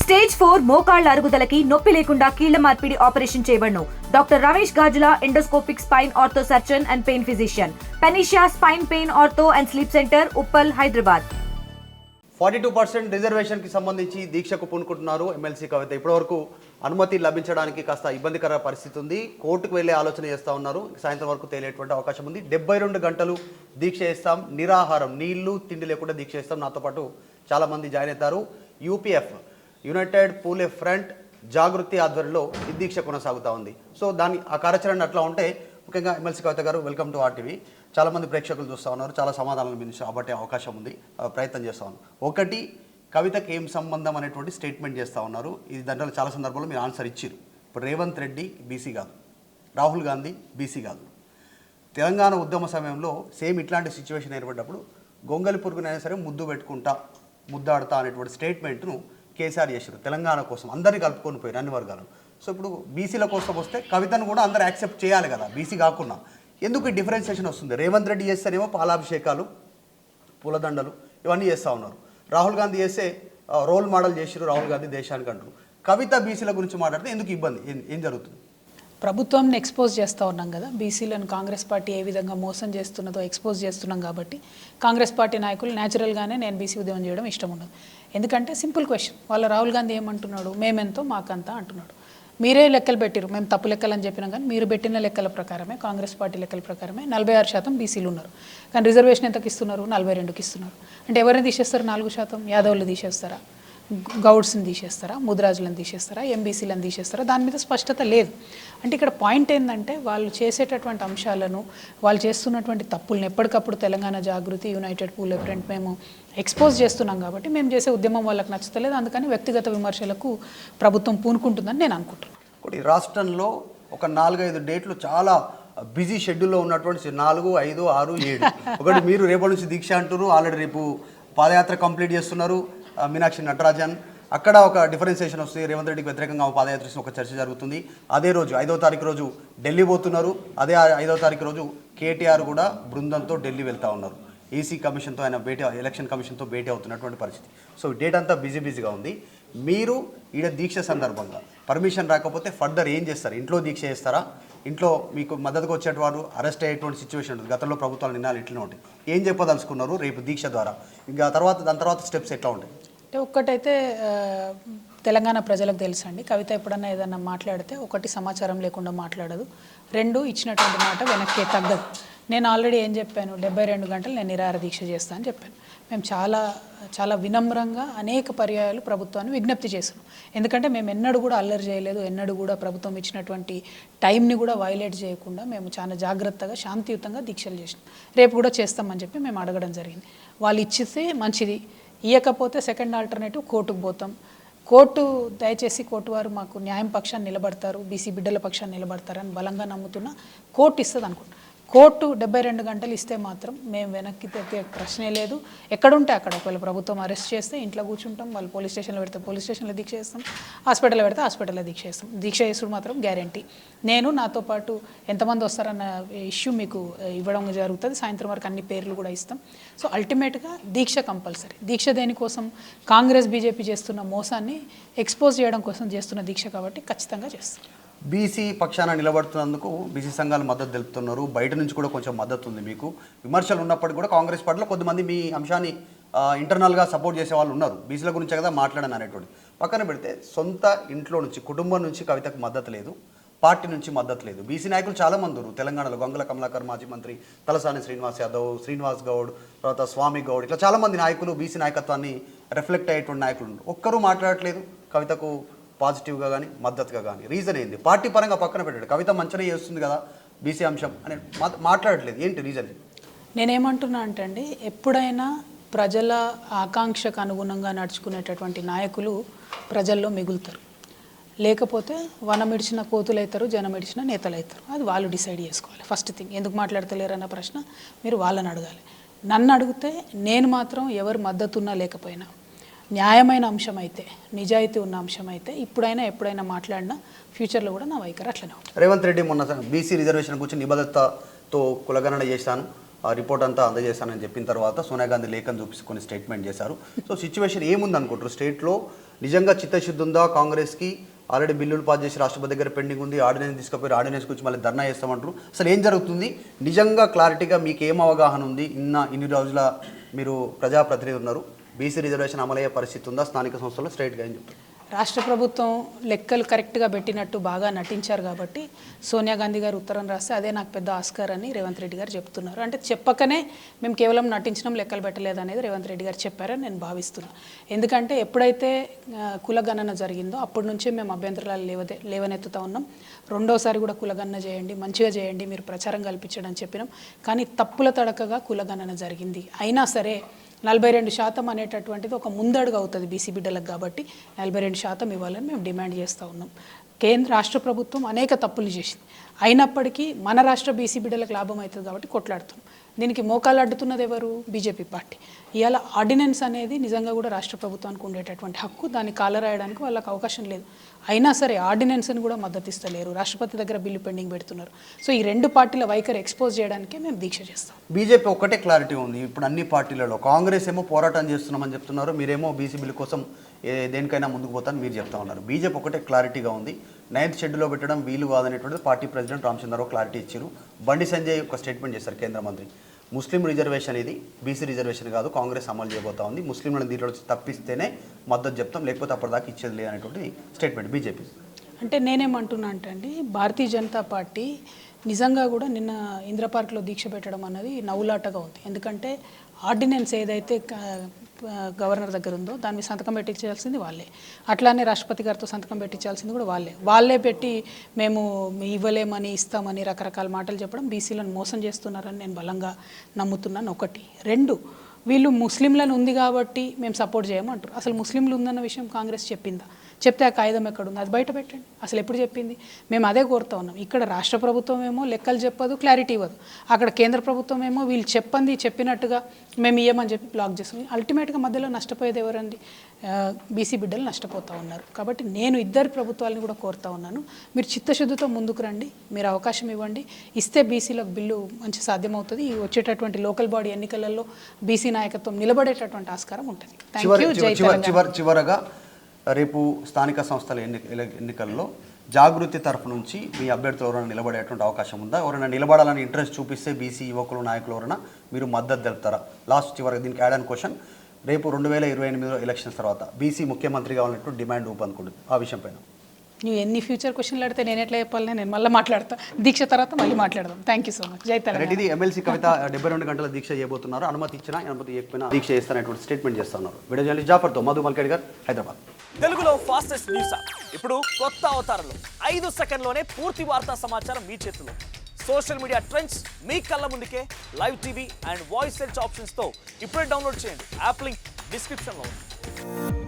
Stage 4 మోకాళ్ల అరుగుదలకి నొప్పి లేకుండా కీళ్ల మార్పిడి ఆపరేషన్ చేయబడును. Doctor Ramesh Gajula, endoscopic spine ortho surgeon and pain physician, Panacea spine pain ortho and sleep centre, Uppal, Hyderabad. 42% reservation కి సంబంధించి దీక్షకు పూనుకుంటున్నారు ఎమ్మెల్సీ కవిత. ఇప్పటివరకు అనుమతి లభించడానికి కాస్త ఇబ్బందికర పరిస్థితి ఉంది. కోర్టుకు వెళ్లే ఆలోచన చేస్తూ ఉన్నారు. సాయంత్రం వరకు తేలేటువంటి అవకాశం ఉంది. 72 గంటలు దీక్ష చేస్తాం, నిరాహారం, నీళ్లు తిండి లేకుండా దీక్ష చేస్తాం. నాతో పాటు చాలా మంది జాయిన్ అవుతారు. యూపీఎఫ్, యునైటెడ్ పూలే ఫ్రంట్ జాగృతి ఆధ్వర్యంలో ఈ దీక్ష కొనసాగుతూ ఉంది. సో ఆ కార్యాచరణ అట్లా ఉంటే, ముఖ్యంగా ఎమ్మెల్సీ కవిత గారు, వెల్కమ్ టు ఆర్టీవీ. చాలామంది ప్రేక్షకులు చూస్తూ ఉన్నారు, చాలా సమాధానాలు మీ నుంచి రాబట్టే అవకాశం ఉంది, ప్రయత్నం చేస్తూ ఉన్నాను. ఒకటి, కవితకి ఏం సంబంధం అనేటువంటి స్టేట్మెంట్ చేస్తూ ఉన్నారు. ఇది దాంట్లో చాలా సందర్భాల్లో మీరు ఆన్సర్ ఇచ్చారు. ఇప్పుడు రేవంత్ రెడ్డి బీసీ కాదు, రాహుల్ గాంధీ బీసీ కాదు. తెలంగాణ ఉద్యమ సమయంలో సేమ్ ఇట్లాంటి సిచ్యువేషన్ ఏర్పడినప్పుడు గొంగలి పురుగునైనా సరే ముద్దు పెట్టుకుంటా, ముద్దాడుతా అనేటువంటి స్టేట్మెంట్ను కేసీఆర్ చేశారు. తెలంగాణ కోసం అందరినీ కలుపుకొని పోయారు, అన్ని వర్గాలను. సో ఇప్పుడు బీసీల కోసం వస్తే కవితను కూడా అందరూ యాక్సెప్ట్ చేయాలి కదా, బీసీ కాకుండా. ఎందుకు ఈ డిఫరెన్సియేషన్ వస్తుంది? రేవంత్ రెడ్డి చేస్తేనేమో పాలాభిషేకాలు, పూలదండలు ఇవన్నీ చేస్తూ ఉన్నారు. రాహుల్ గాంధీ చేస్తే రోల్ మోడల్ చేసారు, రాహుల్ గాంధీ దేశానికి అంటారు. కవిత బీసీల గురించి మాట్లాడితే ఎందుకు ఇబ్బంది? ఏం జరుగుతుంది? ప్రభుత్వాన్ని ఎక్స్పోజ్ చేస్తూ ఉన్నాం కదా, బీసీలను కాంగ్రెస్ పార్టీ ఏ విధంగా మోసం చేస్తున్నదో ఎక్స్పోజ్ చేస్తున్నాం కాబట్టి కాంగ్రెస్ పార్టీ నాయకులు న్యాచురల్గానే నేను బీసీ ఉద్యమం చేయడం ఇష్టం ఉండదు. ఎందుకంటే సింపుల్ క్వశ్చన్, వాళ్ళ రాహుల్ గాంధీ ఏమంటున్నాడు, మేమెంతో మాకంతా అంటున్నాడు. మీరే లెక్కలు పెట్టిరు, మేము తప్పు లెక్కలు అని చెప్పినాం, కానీ మీరు పెట్టిన లెక్కల ప్రకారమే, కాంగ్రెస్ పార్టీ లెక్కల ప్రకారమే 46% బీసీలు ఉన్నారు. కానీ రిజర్వేషన్ ఎంతకి ఇస్తున్నారు? 42కి ఇస్తున్నారు. అంటే ఎవరిని తీసేస్తారు? 4%. యాదవులు తీసేస్తారా, గౌడ్స్ని తీసేస్తారా, ముద్రాజులను తీసేస్తారా, ఎంబీసీలను తీసేస్తారా? దాని మీద స్పష్టత లేదు. అంటే ఇక్కడ పాయింట్ ఏంటంటే, వాళ్ళు చేసేటటువంటి అంశాలను, వాళ్ళు చేస్తున్నటువంటి తప్పులను ఎప్పటికప్పుడు తెలంగాణ జాగృతి, యునైటెడ్ పూలే ఫ్రంట్ మేము ఎక్స్పోజ్ చేస్తున్నాం కాబట్టి మేము చేసే ఉద్యమం వాళ్ళకి నచ్చలేదు. అందుకని వ్యక్తిగత విమర్శలకు ప్రభుత్వం పూనుకుంటుందని నేను అనుకుంటున్నాను. ఒకటి, రాష్ట్రంలో ఒక 4-5 డేట్లు చాలా బిజీ షెడ్యూల్లో ఉన్నటువంటి 4, 5, 6, 7. ఒకటి, మీరు రేపటి నుంచి దీక్ష అంటున్నారు, ఆల్రెడీ రేపు పాదయాత్ర కంప్లీట్ చేస్తున్నారు. మీనాక్షి నటరాజన్, అక్కడ ఒక డిఫరెన్సియేషన్ వస్తుంది. రేవంత్ రెడ్డికి వ్యతిరేకంగా పాదయాత్ర ఒక చర్చ జరుగుతుంది. అదే రోజు 5వ తారీఖు రోజు ఢిల్లీ పోతున్నారు. అదే 5వ తారీఖు రోజు కేటీఆర్ కూడా బృందంతో ఢిల్లీ వెళ్తూ ఉన్నారు. ఈసీ కమిషన్తో ఆయన ఎలక్షన్ కమిషన్తో భేటీ అవుతున్నటువంటి పరిస్థితి. సో డేట్ అంతా బిజీగా ఉంది. మీరు ఈడ దీక్ష సందర్భంగా పర్మిషన్ రాకపోతే ఫర్దర్ ఏం చేస్తారు? ఇంట్లో దీక్ష చేస్తారా? ఇంట్లో మీకు మద్దతుకు వచ్చేటవారు అరెస్ట్ అయ్యేటువంటి సిచ్యువేషన్ ఉంటుంది. గతంలో ప్రభుత్వాల నిర్ణయాలు ఇట్లనే ఉంటాయి. ఏం చెప్పదలుచుకున్నారు రేపు దీక్ష ద్వారా? ఇంకా దాని తర్వాత స్టెప్స్ ఎట్లా ఉంటాయి? అంటే ఒక్కటైతే తెలంగాణ ప్రజలకు తెలుసండి, కవిత ఎప్పుడన్నా ఏదన్నా మాట్లాడితే, ఒకటి, సమాచారం లేకుండా మాట్లాడదు, 2, ఇచ్చినటువంటి మాట వెనక్కి తగ్గదు. నేను ఆల్రెడీ ఏం చెప్పాను, 72 గంటలు నేను నిరాహార దీక్ష చేస్తాను అని చెప్పాను. మేము చాలా వినమ్రంగా అనేక పర్యాయాలు ప్రభుత్వాన్ని విజ్ఞప్తి చేస్తున్నాం. ఎందుకంటే మేము ఎన్నడూ కూడా అల్లరి చేయలేదు, ఎన్నడూ కూడా ప్రభుత్వం ఇచ్చినటువంటి టైంని కూడా వైలేట్ చేయకుండా మేము చాలా జాగ్రత్తగా, శాంతియుతంగా దీక్షలు చేసినాం. రేపు కూడా చేస్తామని చెప్పి మేము అడగడం జరిగింది. వాళ్ళు ఇచ్చితే మంచిది, ఇవ్వకపోతే సెకండ్ ఆల్టర్నేటివ్ కోర్టుకు పోతాం. దయచేసి కోర్టు వారు మాకు న్యాయం పక్షాన్ని నిలబడతారు, బీసీ బిడ్డల పక్షాన్ని నిలబడతారని బలంగా నమ్ముతున్నా. కోర్టు ఇస్తుంది అనుకుంటున్నాను. కోర్టు 72 గంటలు ఇస్తే మాత్రం మేము వెనక్కి తెగే ప్రశ్నే లేదు. ఎక్కడుంటే అక్కడ, ఒకవేళ ప్రభుత్వం అరెస్ట్ చేస్తే ఇంట్లో కూర్చుంటాం, వాళ్ళు పోలీస్ స్టేషన్లో పెడితే పోలీస్ స్టేషన్లో దీక్ష చేస్తాం, హాస్పిటల్లో పెడితే హాస్పిటల్లో దీక్ష చేస్తాం. దీక్ష చేసుడు మాత్రం గ్యారంటీ. నేను, నాతో పాటు ఎంతమంది వస్తారన్న ఇష్యూ మీకు ఇవ్వడం జరుగుతుంది. సాయంత్రం వరకు అన్ని పేర్లు కూడా ఇస్తాం. సో అల్టిమేట్గా దీక్ష కంపల్సరీ. దీక్ష దేనికోసం? కాంగ్రెస్ బీజేపీ చేస్తున్న మోసాన్ని ఎక్స్పోజ్ చేయడం కోసం చేస్తున్న దీక్ష కాబట్టి ఖచ్చితంగా చేస్తాం. బీసీ పక్షాన నిలబడుతున్నందుకు బీసీ సంఘాలు మద్దతు తెలుపుతున్నారు. బయట నుంచి కూడా కొంచెం మద్దతు ఉంది మీకు. విమర్శలు ఉన్నప్పటికీ కూడా కాంగ్రెస్ పార్టీలో కొద్దిమంది మీ అంశాన్ని ఇంటర్నల్గా సపోర్ట్ చేసే వాళ్ళు ఉన్నారు. బీసీల గురించే కదా మాట్లాడని అనేటువంటి. పక్కన పెడితే సొంత ఇంట్లో నుంచి, కుటుంబం నుంచి కవితకు మద్దతు లేదు, పార్టీ నుంచి మద్దతు లేదు. బీసీ నాయకులు చాలామంది ఉన్నారు తెలంగాణలో. గంగుల కమలాకర్, మాజీ మంత్రి తలసాని శ్రీనివాస్ యాదవ్, శ్రీనివాస్ గౌడ్, తర్వాత స్వామి గౌడ్, ఇట్లా చాలామంది నాయకులు బీసీ నాయకత్వాన్ని రిఫ్లెక్ట్ అయ్యేటువంటి నాయకులు ఉన్నారు. ఒక్కరూ మాట్లాడట్లేదు కవితకు పాజిటివ్గా కానీ మద్దతుగా కానీ. రీజన్ ఏంది? పార్టీ పరంగా పక్కన పెట్టాడు, కవిత మంచిగా చేస్తుంది కదా బీసీ అంశం అని మాట్లాడట్లేదు. ఏంటి రీజన్? నేనేమంటున్నా అంటే అండి, ఎప్పుడైనా ప్రజల ఆకాంక్షకు అనుగుణంగా నడుచుకునేటటువంటి నాయకులు ప్రజల్లో మిగులుతారు. లేకపోతే వనమిడిచిన కోతులైతారు, జనమిడిచిన నేతలైతారు. అది వాళ్ళు డిసైడ్ చేసుకోవాలి. ఫస్ట్ థింగ్, ఎందుకు మాట్లాడతలేరన్న ప్రశ్న మీరు వాళ్ళని అడగాలి. నన్ను అడిగితే నేను మాత్రం ఎవరు మద్దతున్నా లేకపోయినా, న్యాయమైన అంశం అయితే, నిజాయితీ ఉన్న అంశం అయితే ఇప్పుడైనా ఎప్పుడైనా మాట్లాడినా ఫ్యూచర్లో కూడా నా వైఖరి అట్లనే ఉంటుంది. రేవంత్ రెడ్డి మొన్న బీసీ రిజర్వేషన్ గురించి నిబద్ధతతో కులగణన చేశాను, ఆ రిపోర్ట్ అంతా అందజేస్తానని చెప్పిన తర్వాత సోనియా గాంధీ లేఖను చూపించుకొని స్టేట్మెంట్ చేశారు. సో సిచ్యువేషన్ ఏముంది అనుకుంటారు స్టేట్లో? నిజంగా చిత్తశుద్ధి ఉందా కాంగ్రెస్కి? ఆల్రెడీ బిల్లులు పాస్ చేసి రాష్ట్రపతి దగ్గర పెండింగ్ ఉంది, ఆర్డినెన్స్ తీసుకుపోయి ఆర్డినెన్స్ గురించి మళ్ళీ ధర్నా చేస్తామంటారు. అసలు ఏం జరుగుతుంది? నిజంగా క్లారిటీగా మీకు ఏం అవగాహన ఉంది? ఇన్ని రోజుల మీరు ప్రజాప్రతినిధి ఉన్నారు, బీసీ రిజర్వేషన్ అమలయ్యే పరిస్థితి ఉందా స్థానిక సంస్థల్లో? స్ట్రైట్గా ఏం చెప్తారు? రాష్ట్ర ప్రభుత్వం లెక్కలు కరెక్ట్గా పెట్టినట్టు బాగా నటించారు కాబట్టి సోనియా గాంధీ గారు ఉత్తరం రాస్తే అదే నాకు పెద్ద ఆస్కార్ అని రేవంత్ రెడ్డి గారు చెప్తున్నారు. అంటే చెప్పకనే మేము కేవలం నటించడం లెక్కలు పెట్టలేదు అనేది రేవంత్ రెడ్డి గారు చెప్పారని నేను భావిస్తున్నాను. ఎందుకంటే ఎప్పుడైతే కులగణన జరిగిందో అప్పటి నుంచే మేము అభ్యంతరాలు లేవనెత్తుతా ఉన్నాం. రెండోసారి కూడా కులగణన చేయండి, మంచిగా చేయండి, మీరు ప్రచారం కల్పించడం అని చెప్పినాం. కానీ తప్పుల తడకగా కులగణన జరిగింది. అయినా సరే 42% అనేటటువంటిది ఒక ముందడుగు అవుతుంది బీసీ బిడ్డలకు కాబట్టి 42% ఇవ్వాలని మేము డిమాండ్ చేస్తూ ఉన్నాం. రాష్ట్ర ప్రభుత్వం అనేక తప్పులు చేసింది, అయినప్పటికీ మన రాష్ట్ర బీసీ బిడ్డలకు లాభం అవుతుంది కాబట్టి కొట్లాడుతున్నాం. దీనికి మోకాలు అడ్డుతున్నది ఎవరు? BJP party. ఇవాళ ఆర్డినెన్స్ అనేది నిజంగా కూడా రాష్ట్ర ప్రభుత్వానికి ఉండేటటువంటి హక్కు, దాన్ని కాలరాయడానికి వాళ్ళకి అవకాశం లేదు. అయినా సరే ఆర్డినెన్స్ని కూడా మద్దతు ఇస్తలేరు, రాష్ట్రపతి దగ్గర బిల్లు పెండింగ్ పెడుతున్నారు. సో ఈ రెండు పార్టీల వైఖరి ఎక్స్పోజ్ చేయడానికే మేము దీక్ష చేస్తాం. బీజేపీ ఒక్కటే క్లారిటీ ఉంది ఇప్పుడు అన్ని పార్టీలలో. కాంగ్రెస్ ఏమో పోరాటం చేస్తున్నామని చెప్తున్నారు, మీరేమో బీసీ బిల్లు కోసం దేనికైనా ముందుకు పోతాను మీరు చెప్తా ఉన్నారు. బీజేపీ ఒకటే క్లారిటీగా ఉంది, 9th షెడ్యూల్లో పెట్టడం వీలు కాదనేటువంటిది పార్టీ ప్రెసిడెంట్ రామచంద్రరావు క్లారిటీ ఇచ్చారు. బండి సంజయ్ ఒక స్టేట్మెంట్ చేశారు కేంద్ర మంత్రి, ముస్లిం రిజర్వేషన్ ఇది బీసీ రిజర్వేషన్ కాదు, కాంగ్రెస్ అమలు చేయబోతా ఉంది, ముస్లింలను దీంట్లో తప్పిస్తేనే మద్దతు చెప్తాం, లేకపోతే అప్పటిదాకా ఇచ్చేది లేదనేటువంటి స్టేట్మెంట్ బీజేపీ. అంటే నేనేమంటున్నా అంటే అండి, భారతీయ జనతా పార్టీ నిజంగా కూడా నిన్న ఇందిరా పార్క్లో దీక్ష పెట్టడం అన్నది నవ్వులాటగా ఉంది. ఎందుకంటే ఆర్డినెన్స్ ఏదైతే గవర్నర్ దగ్గర ఉందో దాని మీద సంతకం పెట్టించాల్సింది వాళ్ళే, అట్లానే రాష్ట్రపతి గారితో సంతకం పెట్టించాల్సింది కూడా వాళ్ళే పెట్టి మేము ఇవ్వలేమని ఇస్తామని రకరకాల మాటలు చెప్పడం బీసీలను మోసం చేస్తున్నారని నేను బలంగా నమ్ముతున్నాను. ఒకటి. రెండు, వీళ్ళు ముస్లింలను ఉంది కాబట్టి మేము సపోర్ట్ చేయమంటారు. అసలు ముస్లింలు ఉందన్న విషయం కాంగ్రెస్ చెప్పిందా? చెప్తే ఆ కాగితం ఎక్కడుంది? అది బయట పెట్టండి. అసలు ఎప్పుడు చెప్పింది? మేము అదే కోరుతా ఉన్నాం. ఇక్కడ రాష్ట్ర ప్రభుత్వం ఏమో లెక్కలు చెప్పదు, క్లారిటీ ఇవ్వదు. అక్కడ కేంద్ర ప్రభుత్వం ఏమో వీళ్ళు చెప్పినట్టుగా మేము ఇవ్వమని చెప్పి బ్లాక్ చేస్తాం. అల్టిమేట్గా మధ్యలో నష్టపోయేది ఎవరండి? బీసీ బిడ్డలు నష్టపోతూ ఉన్నారు. కాబట్టి నేను ఇద్దరు ప్రభుత్వాలను కూడా కోరుతా ఉన్నాను, మీరు చిత్తశుద్ధితో ముందుకు రండి, మీరు అవకాశం ఇవ్వండి. ఇస్తే బీసీలకు బిల్లు మంచి సాధ్యమవుతుంది. వచ్చేటటువంటి లోకల్ బాడీ ఎన్నికలలో బీసీ నాయకత్వం నిలబడేటటువంటి ఆస్కారం ఉంటుంది. Thank you. జై తెలంగాణ. చివరగా రేపు స్థానిక సంస్థల ఎన్నికల్లో జాగృతి తరఫు నుంచి మీ అభ్యర్థులు ఎవరైనా నిలబడేటువంటి అవకాశం ఉందా? ఎవరైనా నిలబడాలని ఇంట్రెస్ట్ చూపిస్తే బీసీ యువకులు నాయకులు ఎవరైనా మీరు మద్దతు తెలుపుతారా? చివరికి దీనికి యాడ్ అండ్ క్వశ్చన్, రేపు 2028 ఎలక్షన్స్ తర్వాత బీసీ ముఖ్యమంత్రి కావాలన్నట్టు డిమాండ్ ఊపందుకుంటుంది, ఆ విషయం పైన నువ్వు ఎన్ని ఫ్యూచర్ క్వశ్చన్లు అడితే నేను ఎట్లా చెప్పాలి? నేను మళ్ళీ మాట్లాడతా, దీక్ష తర్వాత మళ్ళీ మాట్లాడదాం. Thank you so much. జై తెలంగాణ. ఇది ఎమ్మెల్సీ కవిత 72 గంటల దీక్ష చేయబోతున్నారు. అనుమతి ఇచ్చినా అనుమతి ఇవ్వకపోయినా దీక్ష చేస్తారనేటువంటి స్టేట్మెంట్ చేస్తున్నారు. వీడియో జర్నలిస్ట్ జాఫర్తో మధు మల్కేడ్ గారు, హైదరాబాద్. తెలుగులో ఫాస్టెస్ట్ న్యూస్ యాప్ ఇప్పుడు కొత్త అవతారంలో 5 సెకండ్లోనే పూర్తి వార్తా సమాచారం మీ చేతిలో. సోషల్ మీడియా ట్రెండ్స్ మీ కళ్ళ ముందుకే live TV and voice search ఆప్షన్స్తో ఇప్పుడే డౌన్లోడ్ చేయండి. యాప్ లింక్ డిస్క్రిప్షన్లో ఉంది.